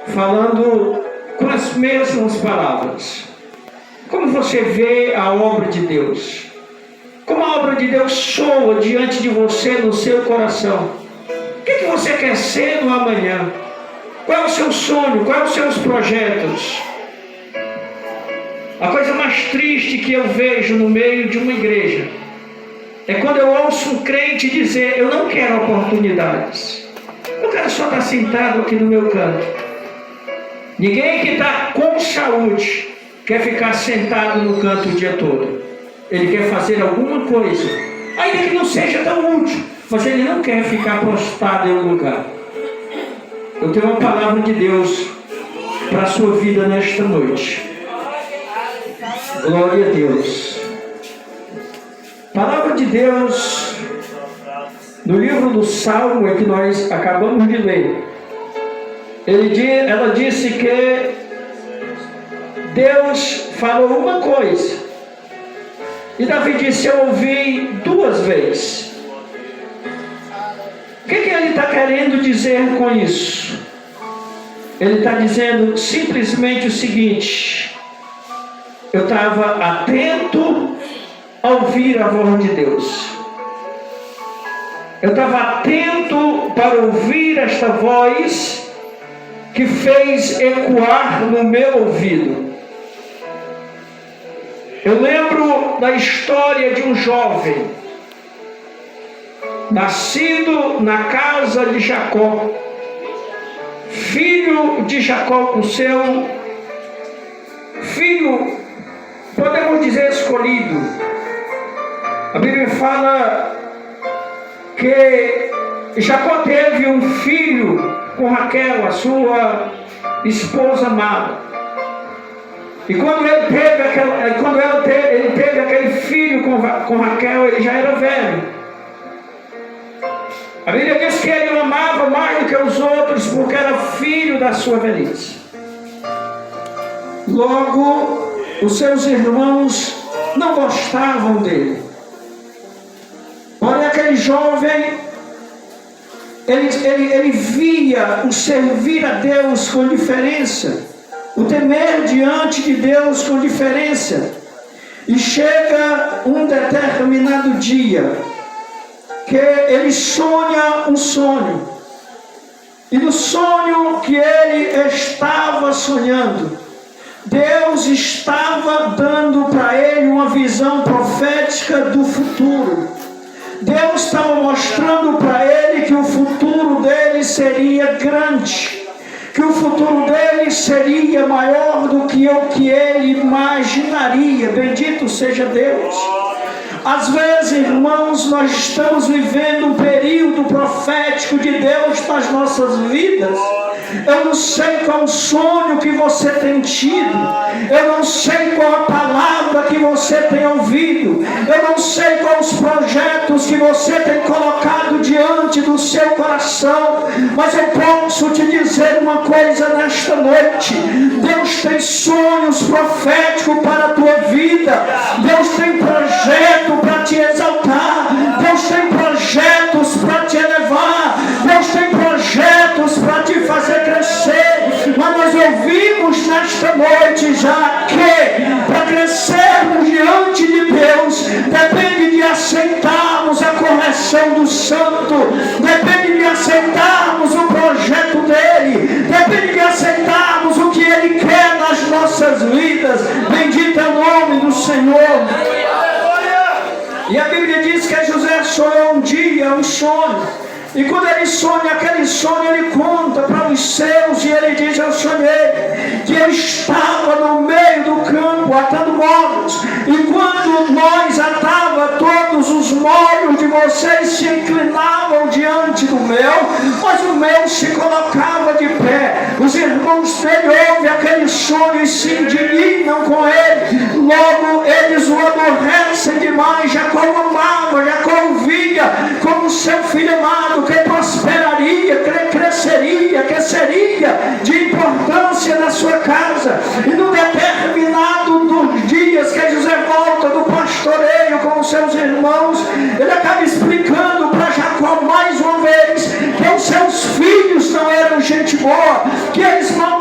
falando com as mesmas palavras. Como você vê a obra de Deus? Como a obra de Deus soa diante de você, no seu coração? O que você quer ser no amanhã? Qual é o seu sonho? Quais são os seus projetos? A coisa mais triste que eu vejo no meio de uma igreja é quando eu ouço um crente dizer: eu não quero oportunidades, eu quero só estar sentado aqui no meu canto. Ninguém que está com saúde quer ficar sentado no canto o dia todo. Ele quer fazer alguma coisa, ainda que não seja tão útil, mas ele não quer ficar prostrado em um lugar. Eu tenho uma palavra de Deus para a sua vida nesta noite. Glória a Deus. Palavra de Deus no livro do Salmo que nós acabamos de ler. Ela disse que Deus falou uma coisa e Davi disse: eu ouvi duas vezes. O que ele está querendo dizer com isso? Ele está dizendo simplesmente o seguinte: eu estava atento a ouvir a voz de Deus. Eu estava atento para ouvir esta voz que fez ecoar no meu ouvido. Eu lembro da história de um jovem nascido na casa de Jacó, filho de Jacó, o seu filho, podemos dizer, escolhido. A Bíblia fala que Jacó teve um filho com Raquel, a sua esposa amada. E quando ele teve aquele filho com Raquel, ele já era velho. A Bíblia diz que ele o amava mais do que os outros, porque era filho da sua velhice. Logo, os seus irmãos não gostavam dele. Porém, aquele jovem, ele via o servir a Deus com diferença, o temer diante de Deus com diferença. E chega um determinado dia que ele sonha um sonho. E no sonho que ele estava sonhando, Deus estava dando para ele uma visão profética do futuro. Deus estava mostrando para ele que o futuro dele seria grande, que o futuro dele seria maior do que o que ele imaginaria. Bendito seja Deus. Às vezes, irmãos, nós estamos vivendo um período profético de Deus nas nossas vidas. Eu não sei qual o sonho que você tem tido, eu não sei qual a palavra que você tem ouvido, eu não sei quais os projetos que você tem colocado diante do seu coração, mas eu posso te dizer uma coisa nesta noite: Deus tem sonhos proféticos para a tua vida, Deus tem projeto para te exaltar, Deus tem projetos para te elevar, Deus tem projetos para te fazer crescer. Mas nós ouvimos nesta noite já que para crescermos diante de Deus depende de aceitarmos a correção do Santo, depende de aceitarmos o projeto dele, depende de aceitarmos o que ele quer nas nossas vidas. Bendito é o nome do Senhor. E a Bíblia diz que José sonhou um dia um sonho. E quando ele sonha aquele sonho, ele conta para os seus, e ele diz: eu sonhei que eu estava no meio do campo atando molos, e quando nós atava, todos os molos de vocês se inclinavam diante do meu, mas o meu se colocava de pé. Os irmãos dele ouvem aquele sonho e se indignam com ele. Logo eles o aborrecem demais. Jacó o amava, Jacó o via como seu filho amado, que prosperaria, que cresceria, que seria de importância na sua casa. E no determinado dos dias que José volta do pastoreio com os seus irmãos, ele acaba explicando para Jacó mais uma vez que os seus filhos não eram gente boa, que eles não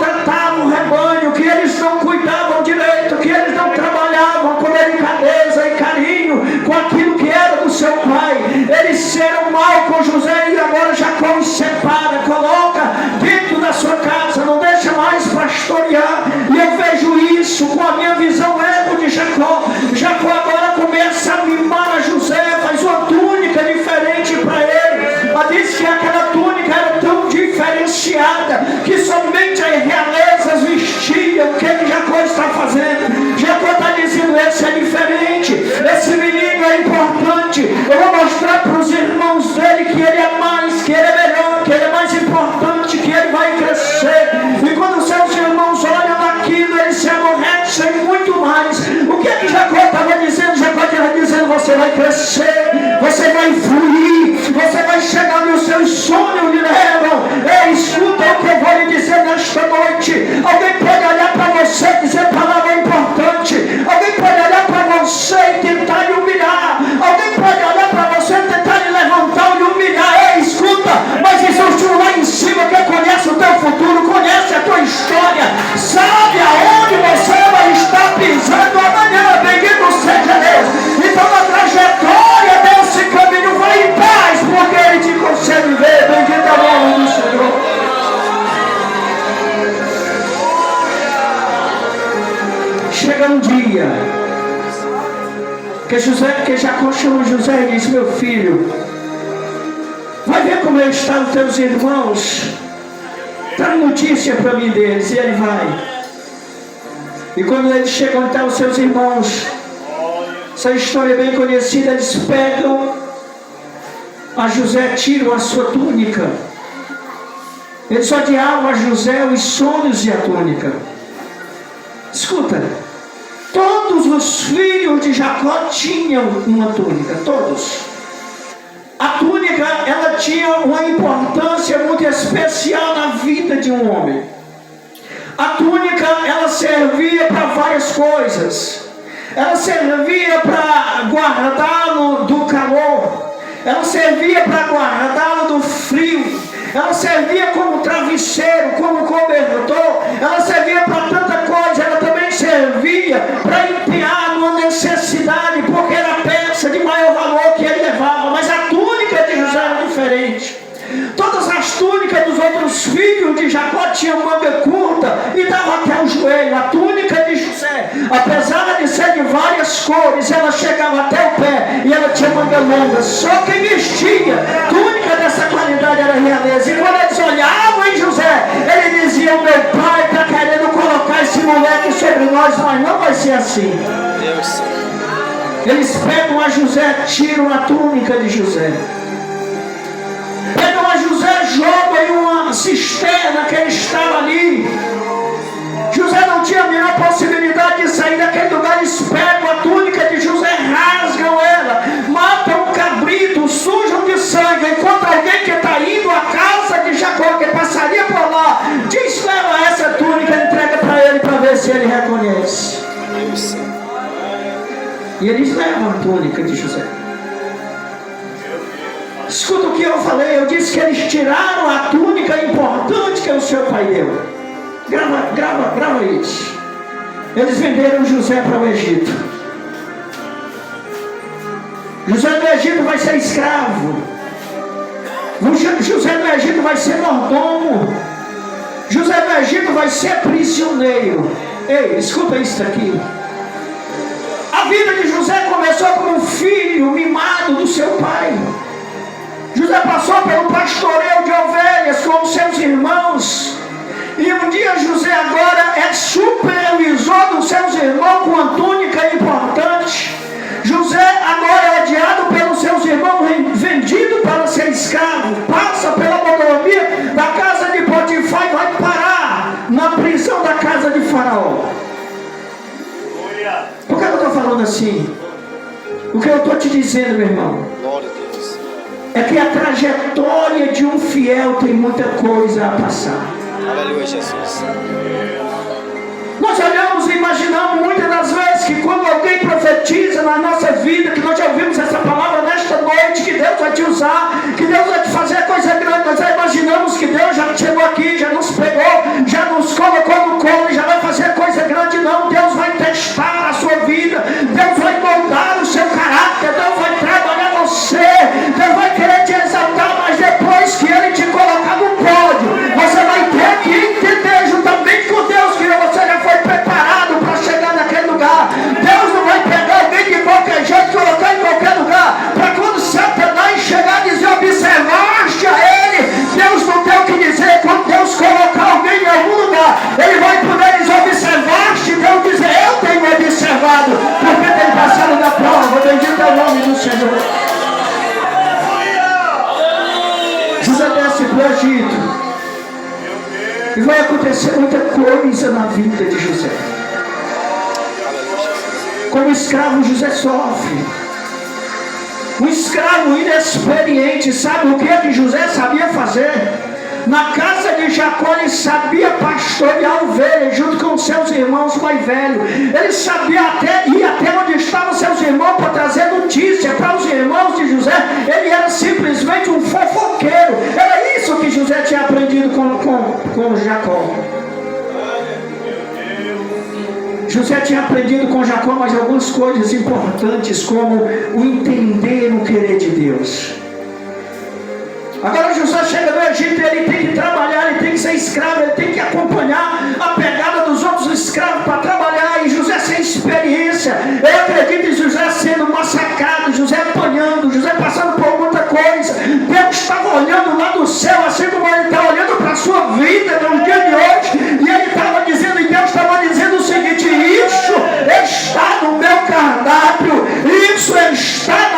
seu pai. Eles fizeram mal com José e agora Jacó os separa, coloca dentro da sua casa, não deixa mais pastorear. E eu vejo isso com a minha visão ego de Jacó. Jacó agora começa a mimar a José, faz uma túnica diferente para ele. Ela diz que aquela túnica era tão diferenciada que somente as realezas vestiam. O que Jacó está fazendo? Jacó está dizendo: esse é diferente, esse menino é importante. Eu vou mostrar para os irmãos dele que ele é mais, que ele é melhor, que ele é mais importante, que ele vai crescer. E quando os seus irmãos olham naquilo, eles se aborrecem muito mais. O que Jacó estava dizendo? Jacó estava dizendo: você vai crescer, você vai fluir, você vai chegar nos seus sonhos lhe levam. Ei, escuta o que eu vou lhe dizer nesta noite. Alguém pode olhar para você e dizer palavra importante. Alguém pode olhar para você e tentar lhe humilhar. Alguém pode olhar para você e tentar lhe levantar e lhe humilhar. Ei, escuta, mas existe um lá em cima que conhece o teu futuro, conhece a tua história, sabe aonde você vai estar pisando amanhã. Bendito seja Deus. Então a trajetória desse caminho vai em paz, porque Ele te concede ver. Bendito é o nome do Senhor. Chega um dia que Jacó chama José e diz: meu filho, vai ver como estão os teus irmãos, dá notícia para mim deles. E ele vai. E quando eles chegam até os seus irmãos, essa história é bem conhecida, eles pegam a José, tiram a sua túnica. Eles odiavam a José os sonhos e a túnica. Escuta, todos os filhos de Jacó tinham uma túnica, todos. A túnica, ela tinha uma importância muito especial na vida de um homem. A túnica, ela servia para várias coisas. Ela servia para guardá-lo do calor. Ela servia para guardá-lo do frio. Ela servia como travesseiro, como cobertor. Ela servia para tanta coisa. Ela também servia para empenhar numa necessidade, porque era a peça de maior valor que ele levava. Mas a túnica de José era diferente. Todas as túnicas dos outros filhos de Jacó tinham manga curta e dava até o joelho. A túnica de José, apesar de ser de várias cores, ela chegava até o pé e ela tinha manga longa. Só quem vestia túnica dessa qualidade era realeza. E quando eles olhavam em José, ele dizia: meu pai está querendo colocar esse moleque sobre nós, mas não vai ser assim. Eles pegam a José, tiram a túnica de José, pegam a José, jogam em uma cisterna que ele estava ali. José não tinha a menor possibilidade de sair daquele lugar. Eles pegam a túnica de José, rasgam ela, matam um cabrito, sujam de sangue. Enquanto alguém que está indo à casa de Jacó, que passaria por lá, diz: leva essa túnica, entrega para ele para ver se ele reconhece. E eles levam a túnica de José. Escuta o que eu falei. Eu disse que eles tiraram a túnica importante que o seu pai deu. Grava isso. Eles venderam José para o Egito. José do Egito vai ser escravo. José do Egito vai ser mordomo. José do Egito vai ser prisioneiro. Ei, escuta isso aqui. A vida de José começou como um filho mimado do seu pai. José passou pelo pastoreio de ovelhas com os seus irmãos. E um dia José agora é supervisor dos seus irmãos com uma túnica importante. José agora é odiado pelos seus irmãos, vendido para ser escravo. Passa pela monotonia da casa de Potifar e vai parar na prisão da casa de Faraó. Por que eu estou falando assim? O que eu estou te dizendo, meu irmão, é que a trajetória de um fiel tem muita coisa a passar. Aleluia, Jesus. Nós olhamos e imaginamos muitas das vezes que quando alguém profetiza na nossa vida, que nós já ouvimos essa palavra nesta noite, que Deus vai te usar, que Deus vai te fazer coisa grande, nós já imaginamos que Deus já chegou aqui, já nos pegou, já nos colocou no colo e já vai fazer coisa grande. Não, Deus vai testar a sua vida, Deus vai moldar o seu caráter, Deus vai trabalhar você ele vai por eles observar, e Deus diz, eu tenho observado, porque tem passado na prova, bendito é o nome do Senhor. José desce para o Egito, e vai acontecer muita coisa na vida de José. Como escravo, José sofre. Um escravo inexperiente, sabe o que José sabia fazer? Na casa de Jacó ele sabia pastorear ovelhas junto com seus irmãos mais velhos. Ele sabia ir até onde estavam seus irmãos para trazer notícia para os irmãos de José. Ele era simplesmente um fofoqueiro. Era isso que José tinha aprendido com Jacó. José tinha aprendido com Jacó mais algumas coisas importantes, como o entender o querer de Deus. Agora José chega no Egito e ele tem que trabalhar, ele tem que ser escravo, ele tem que acompanhar a pegada dos outros escravos para trabalhar. E José sem experiência, eu acredito em José sendo massacrado, José apanhando, José passando por muita coisa. Deus estava olhando lá do céu, assim como ele está olhando para a sua vida no dia de hoje. E ele estava dizendo, e Deus estava dizendo o seguinte: isso está no meu cardápio, isso está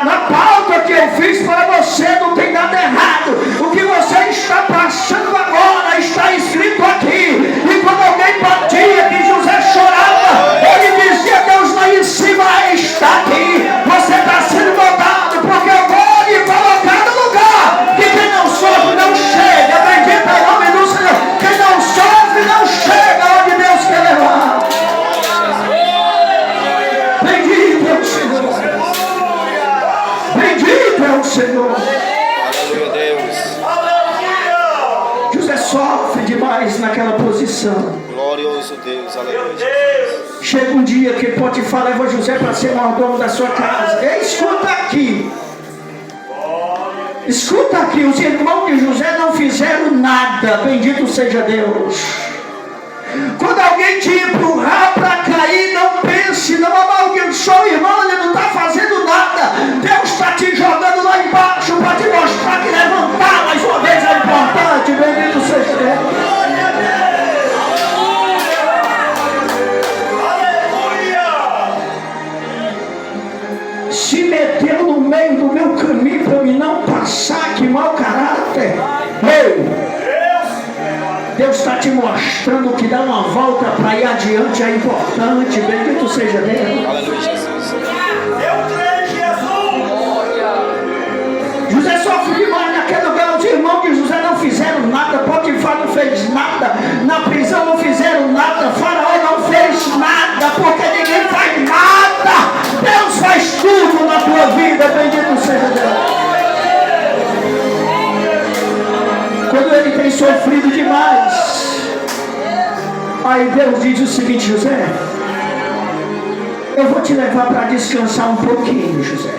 na pauta que eu fiz para você. Não tem nada errado. O que você está passando agora está escrito aqui. E quando alguém batia, que José chorava, ele dizia: Deus lá em cima está aqui. Você está sendo moldado, porque eu vou lhe colocar no lugar que quem não sofre não chega. Bendito é o nome do Senhor. Quem não sofre não chega onde Deus quer levar. Bendito é o Senhor. Bendito é o Senhor. José sofre demais naquela posição. Glorioso Deus, aleluia. Chega um dia que Potifar leva José para ser mordomo da sua casa. E escuta aqui. Escuta aqui, os irmãos de José não fizeram nada. Bendito seja Deus. Quando alguém te empurrar para cair, não pense, não amaldiçoe o irmão, ele não está fazendo nada. Deus está te jogando lá embaixo para te mostrar que levantar mais uma vez é importante. Bendito seja Deus. Se meteu no meio do meu caminho para me não passar, que mau caráter. Ei! Deus está te mostrando que dar uma volta para ir adiante é importante. Bendito seja Deus. Aleluia, Jesus. José sofre demais naquele lugar. Os irmãos de José não fizeram nada. Potifar não fez nada. Na prisão não fizeram nada. Faraó não fez nada. Porque ninguém faz nada. Deus faz tudo na tua vida. Bendito seja Deus. Quando ele tem sofrido demais, aí Deus diz o seguinte: José, eu vou te levar para descansar um pouquinho, José.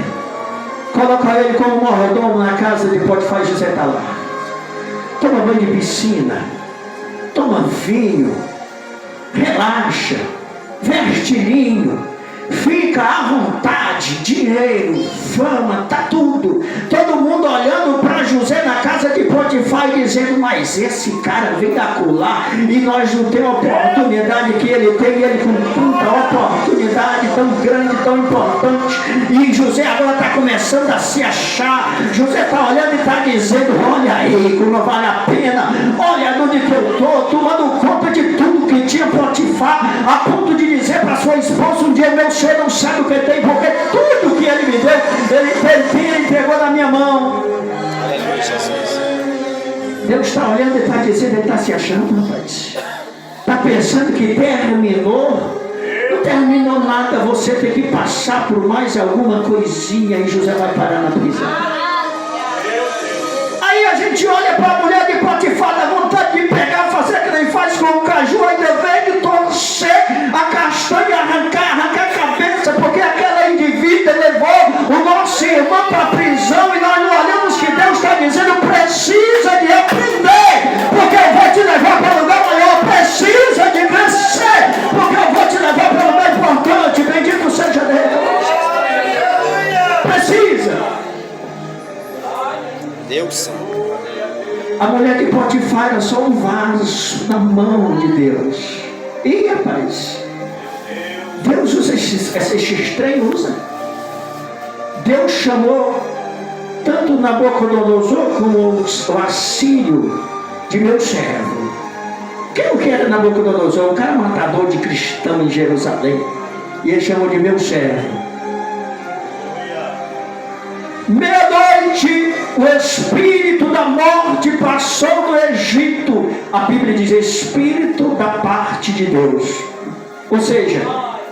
Coloca ele como mordomo na casa de Potifar. José está lá. Toma banho de piscina, toma vinho, relaxa, veste linho, fica à vontade, dinheiro, fama, tá tudo. Todo mundo olhando para José na casa de Potifar e dizendo: mas esse cara vem acular e nós não temos a oportunidade que ele tem, ele com tanta oportunidade tão grande, tão importante. E José agora está começando a se achar. José está olhando e está dizendo: olha aí como vale a pena, olha onde que eu estou, tomando conta de tudo que tinha Potifar, a ponto de dizer para sua esposa um dia: meu senhor não sabe o que tem, porque tudo que ele me deu, ele entregou na minha mão. Aleluia, Jesus. Deus está olhando e está dizendo: ele está se achando, rapaz. Está pensando que terminou? Não terminou nada. Você tem que passar por mais alguma coisinha e José vai parar na prisão. Aí a gente olha para a mulher de Potifar, dá vontade de pegar, fazer que nem faz com o caju, ainda vem de torcer a castanha, arrancar a cabeça, porque aquela indivídua levou o nosso irmão para a prisão. E nós não olhamos que Deus está dizendo: precisa de aprender, porque eu vou te levar para um lugar maior. Precisa de crescer, porque eu vou te levar para um lugar importante. Bendito seja Deus. Precisa. Deus. A mulher de Potifar Potifar era só um vaso na mão de Deus. E rapaz, Deus usa esse trem, usa. Deus chamou tanto Nabucodonosor como o assírio de meu servo. Quem o que era Nabucodonosor? Um cara matador de cristão em Jerusalém. E ele chamou de meu servo. Meia-noite, o espírito da morte passou no Egito. A Bíblia diz espírito da parte de Deus. Ou seja,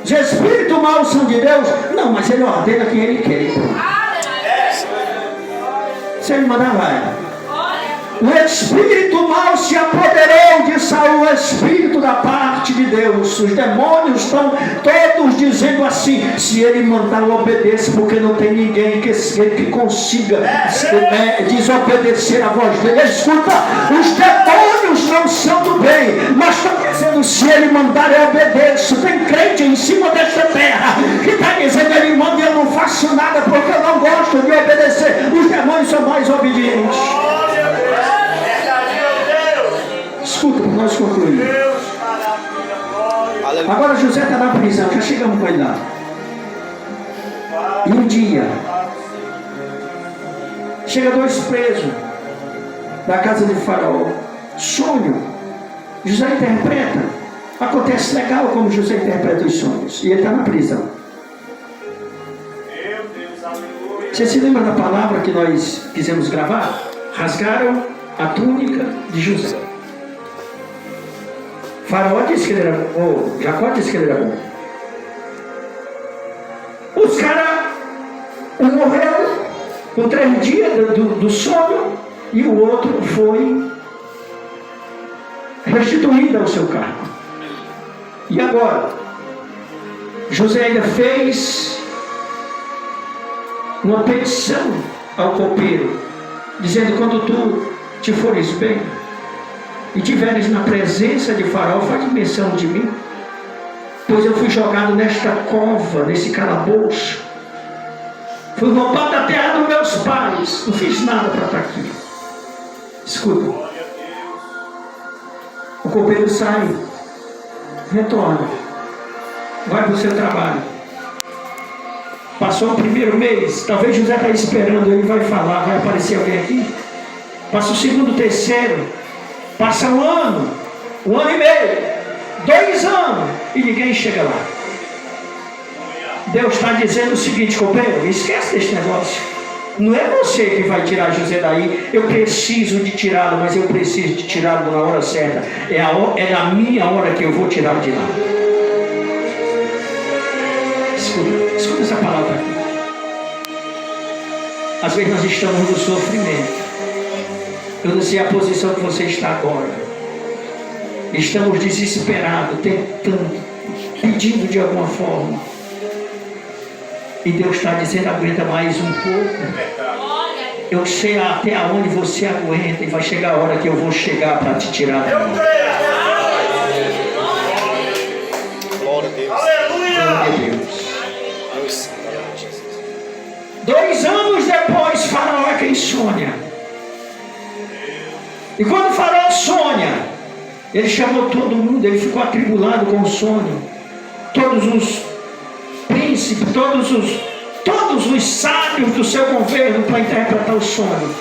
os espíritos maus são de Deus? Não, mas ele ordena quem ele quer. Se ele mandar, vai. O espírito mau se apoderou de Saul, o espírito da parte de Deus. Os demônios estão todos dizendo assim: se ele mandar, eu obedeço, porque não tem ninguém que consiga desobedecer a voz dele. Escuta, os demônios não são do bem, mas estão dizendo: se ele mandar, eu obedeço. Tem crente em cima desta terra que está dizendo: ele manda e eu não faço nada porque eu não gosto de obedecer. Os demônios são mais obedientes. Escuta, para nós concluir. Agora José está na prisão, já chegamos com ele lá. E um dia, chega dois presos da casa de Faraó. Sonho. José interpreta. Acontece legal como José interpreta os sonhos. E ele está na prisão. Você se lembra da palavra que nós quisemos gravar? Rasgaram a túnica de José. Faraó disse que ele era bom, Jacó disse que ele era bom. Os caras, um morreu com 3 dias do sono e o outro foi restituído ao seu cargo. E agora, José ainda fez uma petição ao copeiro, dizendo: quando tu te fores bem e tiveres na presença de Faraó, faz menção de mim, pois eu fui jogado nesta cova, nesse calabouço, fui roubado da terra dos meus pais, não fiz nada para estar aqui. Escuta, o copeiro sai, retorna, vai para o seu trabalho. Passou o primeiro mês, talvez José está esperando, ele vai falar, vai aparecer alguém aqui. Passa o segundo, terceiro, passa um ano e meio, 2 anos, e ninguém chega lá. Deus está dizendo o seguinte: copeiro, esquece desse negócio. Não é você que vai tirar José daí. Eu preciso de tirá-lo, mas eu preciso de tirá-lo na hora certa. É na minha hora que eu vou tirá-lo de lá. Escuta essa palavra aqui. Às vezes nós estamos no sofrimento. Eu não sei a posição que você está agora. Estamos desesperados, tentando, pedindo de alguma forma. E Deus está dizendo: aguenta mais um pouco. Eu sei até onde você aguenta, e vai chegar a hora que eu vou chegar para te tirar. Glória a Deus. Aleluia! 2 anos depois, Faraó é quem sonha. E quando o Faraó sonha, ele chamou todo mundo, ele ficou atribulado com o sonho. Todos os príncipes, todos os sábios do seu governo para interpretar o sonho.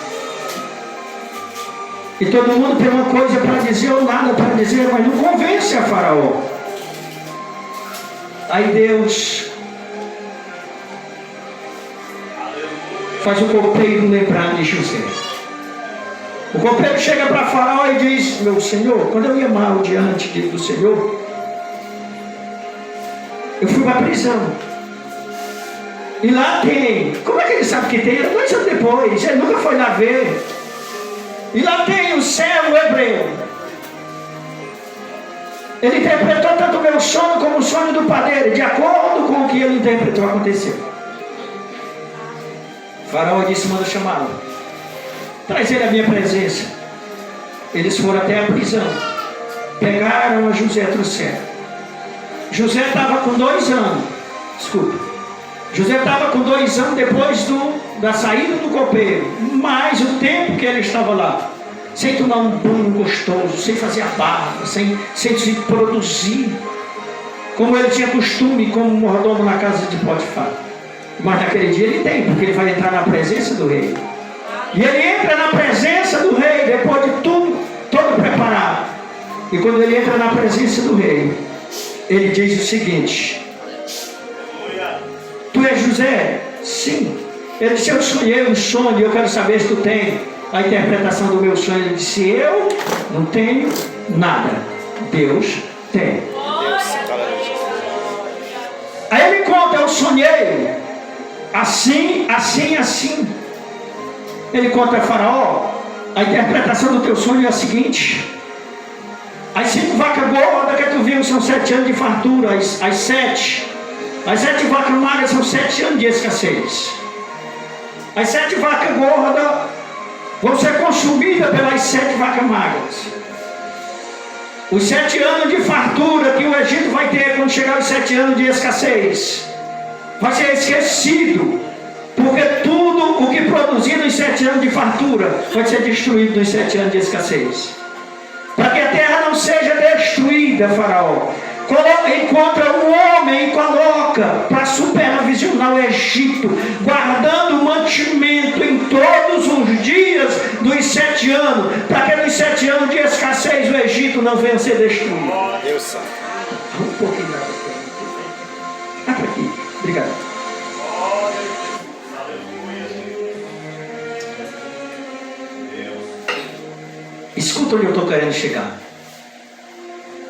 E todo mundo tem uma coisa para dizer ou nada para dizer, mas não convence a Faraó. Aí Deus faz o copeiro lembrar de José. O copeiro chega para Faraó e diz: meu senhor, quando eu ia mal diante do Senhor, eu fui para a prisão. E lá tem, como é que ele sabe que tem? Era 2 anos depois, ele nunca foi lá ver. E lá tem o servo hebreu. Ele interpretou tanto o meu sonho como o sonho do padeiro, de acordo com o que ele interpretou, aconteceu. O Faraó disse: manda chamá-lo, traz ele à minha presença. Eles foram até a prisão, pegaram a José, trouxeram. José estava com 2 anos. Escuta, José estava com 2 anos depois da saída do copeiro, mais o tempo que ele estava lá. sem tomar um banho gostoso, sem fazer a barba, sem se produzir, como ele tinha costume, como mordomo na casa de Potifar. Mas naquele dia ele tem, porque ele vai entrar na presença do rei. E ele entra na presença do rei, depois de tudo, todo preparado. E quando ele entra na presença do rei, ele diz o seguinte: tu és José? Sim. Ele disse: eu sonhei um sonho e eu quero saber se tu tem a interpretação do meu sonho. Ele disse: eu não tenho nada, Deus tem. Aí ele conta: eu sonhei assim, assim, assim. Ele conta a Faraó: a interpretação do teu sonho é a seguinte: as 5 vacas gordas que tu viu são 7 anos de fartura, as 7 vacas magras são 7 anos de escassez. As 7 vacas gordas vão ser consumidas pelas 7 vacas magras. Os 7 anos de fartura que o Egito vai ter quando chegar os 7 anos de escassez vai ser esquecido, porque tudo o que produzir nos 7 anos de fartura vai ser destruído nos 7 anos de escassez. Para que a terra não seja destruída, Faraó encontra um homem e coloca para supervisionar o Egito, guardando o mantimento em todos os dias dos 7 anos, para que nos 7 anos de escassez o Egito não venha a ser destruído. Deus sabe. Um pouquinho mais. Ah, para aqui. Obrigado. Escuta onde eu estou querendo chegar.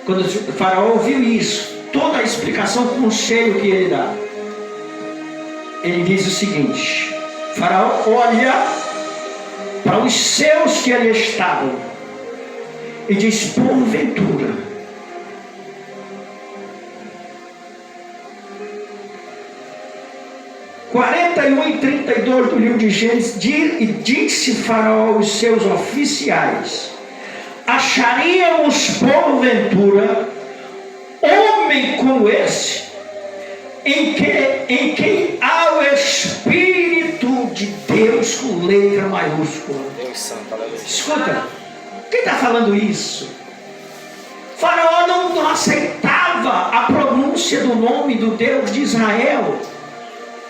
Quando o Faraó ouviu isso, toda a explicação, o conselho que ele dá, ele diz o seguinte: Faraó olha para os seus que ali estavam e diz: porventura, (41 e 32 do livro de Gênesis) e disse Faraó aos seus oficiais: acharíamos porventura homem como esse, em quem há o Espírito de Deus com letra maiúscula? Deus santo, aleluia. Escuta, quem está falando isso? Faraó não aceitava a pronúncia do nome do Deus de Israel.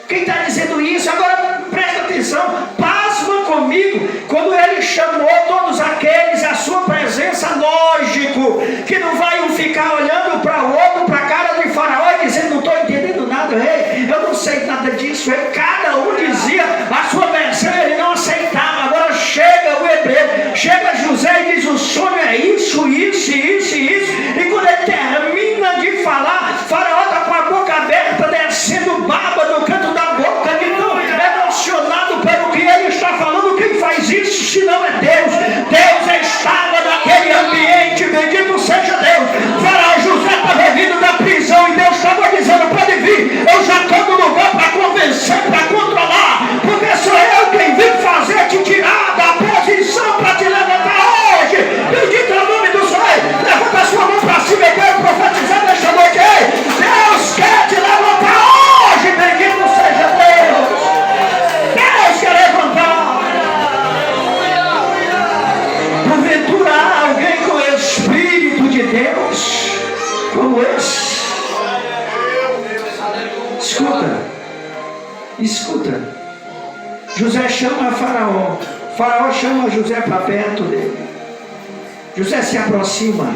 Quem está dizendo isso? Agora presta atenção, pasma comigo. Quando ele chamou todos aqueles à sua presença, lógico que não vai um ficar olhando para o outro, para a cara de Faraó e dizendo: não estou entendendo nada, rei, eu não sei nada disso. Cada um dizia a sua versão, ele não aceitava. Agora chega o hebreu, chega José e diz: o sonho é isso, isso, isso, isso. E quando ele termina de falar, Faraó está com a boca aberta, descendo baba no canto da boca, de tão emocionado pelo que ele está falando. Quem faz isso se não é Deus? Deus estava naquele ambiente, bendito seja Deus. Faraó, José estava vindo da prisão e Deus estava dizendo: pode vir, eu já estou no lugar para convencer, para controlar, porque sou eu quem vim fazer te tirar da posição para te levantar hoje. Bendito é o nome do Senhor. Levanta a sua mão para cima e quero profetizar nesta noite. Ei, Deus quer te levantar hoje, bendito seja Deus. Deus quer levantar. Porventura há alguém com o Espírito de Deus como esse? Escuta. José chama Faraó. Faraó chama José para perto dele. José se aproxima.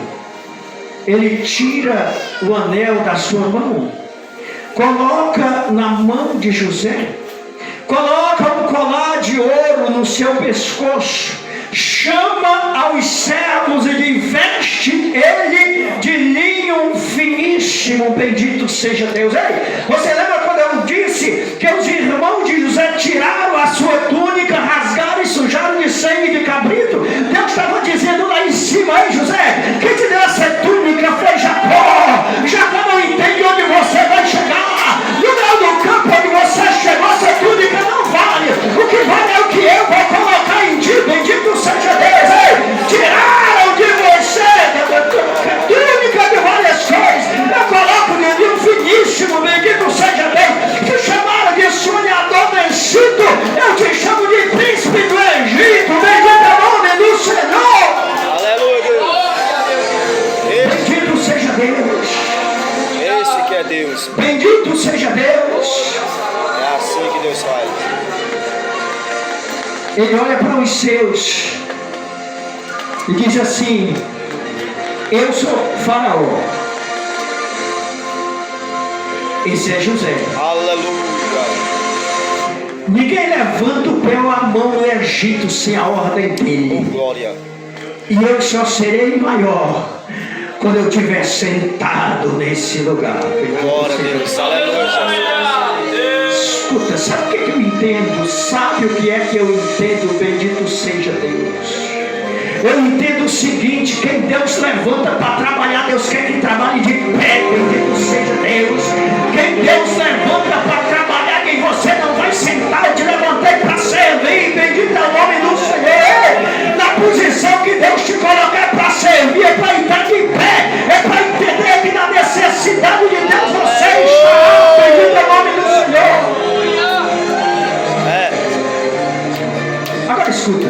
Ele tira o anel da sua mão, coloca na mão de José, coloca um colar de ouro no seu pescoço, chama aos servos e lhe veste ele de linho finíssimo, bendito seja Deus. Ei, você lembra quando eu disse que os irmãos de José tiraram a sua túnica, rasgaram e sujaram de sangue de cabrito? Deus estava dizendo lá em cima: ei José, quem te deu essa túnica foi Jacó. Jacó não entende onde você vai chegar. No meio do campo onde você chegou, essa túnica não vale. O que vale é o que eu vou colocar em ti, bendito seja Deus. Ei, tiraram de você a túnica de várias cores, eu coloco de linho finíssimo, bendito seja Deus. Te chamaram de sonhador vencido, eu te chamo de príncipe do Egito, bendito é o nome do Senhor. isso. Bendito seja Deus. É assim que Deus faz. Ele olha para os seus e diz assim: eu sou Faraó. Esse é José. Aleluia. Ninguém levanta o pé ou a mão no Egito sem a ordem dele. Glória. E eu só serei maior quando eu estiver sentado nesse lugar. Glória a Deus. Aleluia, Jesus. Escuta, sabe o que eu entendo? Sabe o que é que eu entendo? Bendito seja Deus. Eu entendo o seguinte: quem Deus levanta para trabalhar, Deus quer que trabalhe de pé. Bendito seja Deus. Quem Deus levanta para trabalhar, quem você não vai sentar, eu te levantei para servir. Bendito é o nome do Senhor. Na posição que Deus te coloca é para servir, é para estar de pé, é para entender que na necessidade de Deus você está. Bendito é o nome do Senhor. Agora escuta,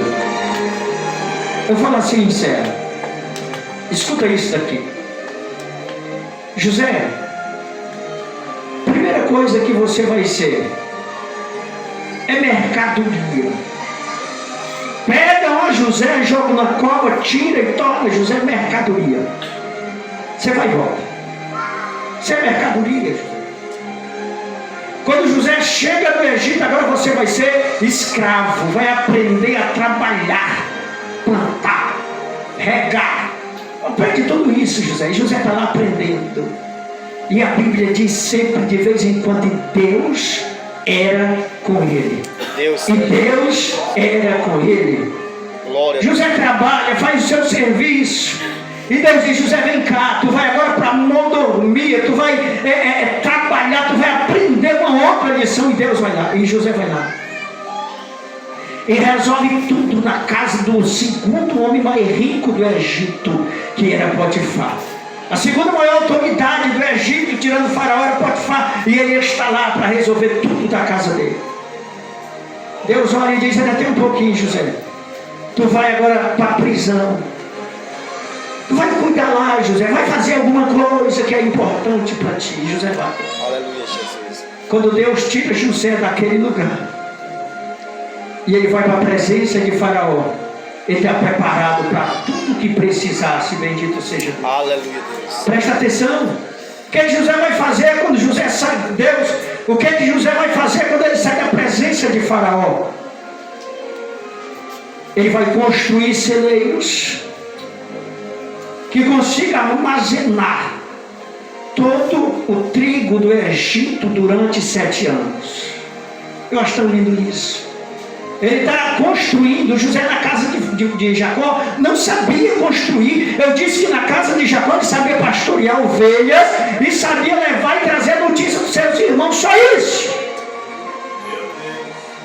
eu falo assim, sério. Escuta isso daqui. José, primeira coisa que você vai ser é mercadoria. Pega ó José, joga na cova, tira e torna José mercadoria. Você vai e volta. Você é mercadoria, José. Quando José chega no Egito, agora você vai ser escravo, vai aprender a trabalhar, plantar, regar. Aprende tudo isso, José. E José está lá aprendendo. E a Bíblia diz sempre, de vez em quando, Deus era com ele. Deus. E Deus era com ele. Glória. José trabalha, faz o seu serviço. E Deus diz: José, vem cá, tu vai agora para mordomia, tu vai trabalhar, tu vai aprender uma outra lição. E Deus vai lá, e José vai lá. E resolve tudo na casa do segundo homem mais rico do Egito, que era Potifar. A segunda maior autoridade do Egito, tirando o faraó, era Potifar. E ele está lá para resolver tudo da casa dele. Deus olha e diz: ainda tem um pouquinho, José. Tu vai agora para a prisão. Tu vai cuidar lá, José. Vai fazer alguma coisa que é importante para ti. José vai. Aleluia, Jesus. Quando Deus tira José daquele lugar e ele vai para a presença de Faraó, ele está preparado para tudo que precisasse. Bendito seja Deus. Aleluia, Deus. Presta atenção. O que José vai fazer quando José sai de Deus? O que José vai fazer quando ele sai da presença de Faraó? Ele vai construir celeiros que consiga armazenar todo o trigo do Egito durante 7 anos. Eu acho tão lindo isso. Ele está construindo. José, na casa de Jacó, não sabia construir. Eu disse que na casa de Jacó ele sabia pastorear ovelhas e sabia levar e trazer notícia dos seus irmãos, só isso.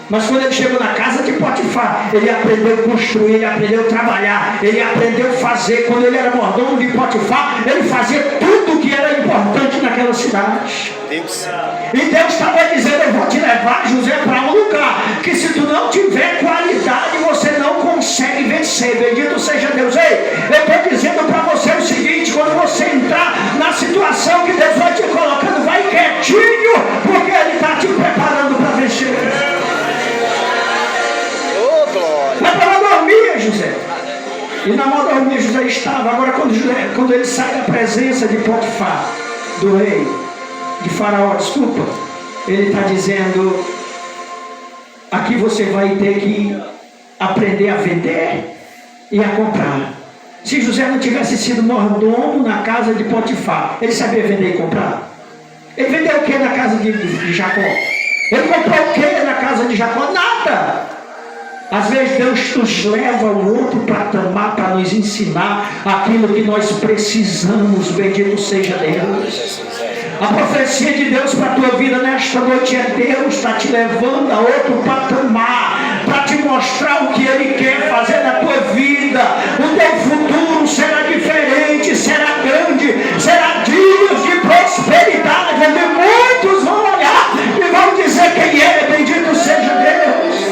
Mas quando ele chegou na casa de Potifar, ele aprendeu a construir, ele aprendeu a trabalhar, ele aprendeu a fazer. Quando ele era mordomo de Potifar, ele fazia tudo que era importante naquela cidade. Deus. E Deus estava dizendo: eu vou te levar, José, para um lugar que se tu não tiver qualidade, você não consegue vencer. Bendito seja Deus. Ei, eu estou dizendo para você o seguinte: quando você entrar na situação que Deus vai te colocando, vai quietinho, porque Ele está te preparando para vencer. Vai para a mordomia, José. E na mordomia José estava. Agora quando ele sai da presença de Potifar, do rei, de Faraó, desculpa, ele está dizendo: aqui você vai ter que aprender a vender e a comprar. Se José não tivesse sido mordomo na casa de Potifar, ele sabia vender e comprar? Ele vendeu o que na casa de Jacó? Ele comprou o que na casa de Jacó? Nada. Às vezes Deus nos leva ao outro patamar para nos ensinar aquilo que nós precisamos. Bendito seja Deus. A profecia de Deus para a tua vida nesta noite é: Deus está te levando a outro patamar para te mostrar o que Ele quer fazer na tua vida. O teu futuro será diferente, será grande, será dias de prosperidade, onde muitos vão olhar e vão dizer quem é. Bendito seja Deus.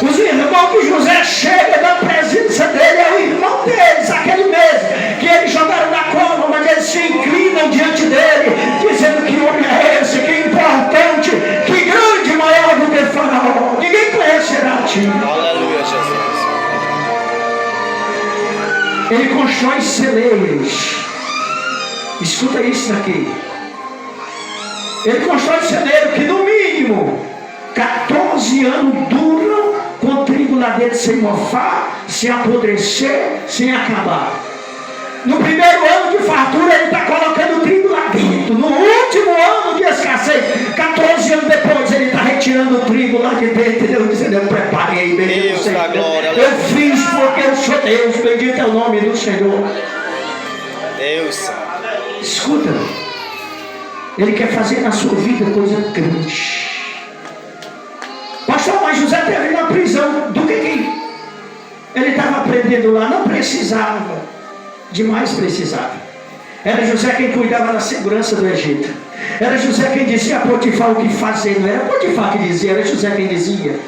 Os irmãos que José chega na presença dele é o irmão deles, aquele mesmo que eles jogaram na cova, mas eles se inclinam diante dele, dizendo: Ele constrói celeiros. Escuta isso daqui. Ele constrói celeiro que no mínimo 14 anos duram com trigo lá dentro sem mofar, sem apodrecer, sem acabar. No primeiro ano de fartura ele está colocando trigo lá dentro. No último ano de escassez, 14 anos depois ele está retirando o trigo lá de dentro. Entendeu? Dizendo, eu preparei, bendito seja Deus. Eu fiz porque eu sou Deus, bendito é o nome do Senhor. Deus. Escuta, Ele quer fazer na sua vida coisa grande. Pastor, mas José teve na prisão. Do que ele estava aprendendo lá? Não precisava. Demais precisava. Era José quem cuidava da segurança do Egito. Era José quem dizia a Potifar o que fazer. Não era Potifar que dizia, era José quem dizia.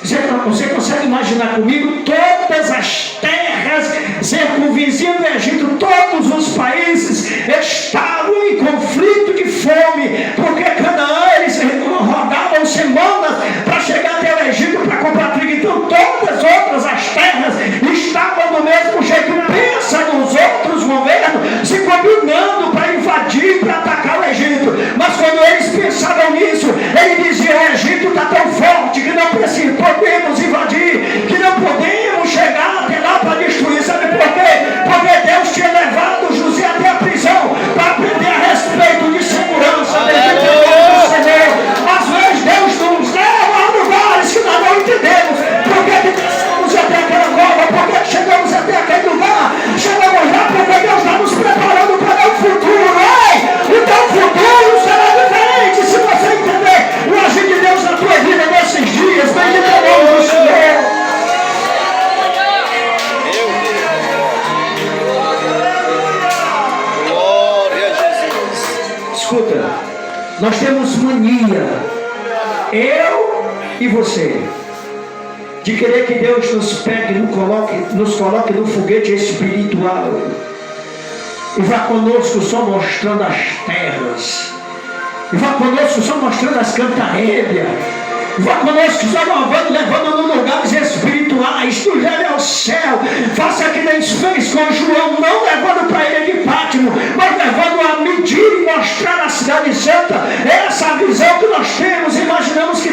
Você consegue imaginar comigo todas as terras circunvizinhas do Egito, todos os países estavam em conflito de fome, porque Canaã eles rodavam semanas para chegar até o Egito para comprar trigo. Então todas as outras as terras estavam do mesmo jeito. Pensa nos outros governos se combinando para invadir, para atacar o Egito. Mas quando eles pensavam nisso, ele dizia: o Egito está tão forte que não podemos invadir, que não podemos chegar até lá para destruir. Sabe por quê? Porque Deus tinha levado José até a prisão para aprender a respeito de segurança. Às vezes Deus nos leva a lugares que nós não entendemos. Por que chegamos até aquela cova? Por que chegamos até aquele lugar? Chegamos lá porque Deus está nos preparando para o futuro. Então o futuro será diferente se você entender o agir de Deus na tua vida nesses dias. Bendito é o nome do Senhor. Glória a Jesus. Escuta, nós temos mania, eu e você, de querer que Deus nos pegue, nos coloque no foguete espiritual e vá conosco só mostrando as terras, e vá conosco só mostrando as cantareiras, vá conosco só levando nos lugares espirituais, tu leve ao céu, faça que nem fez com João, não levando para ele de Pátimo, mas levando a medir e mostrar a cidade santa. Essa visão que nós temos, imaginamos que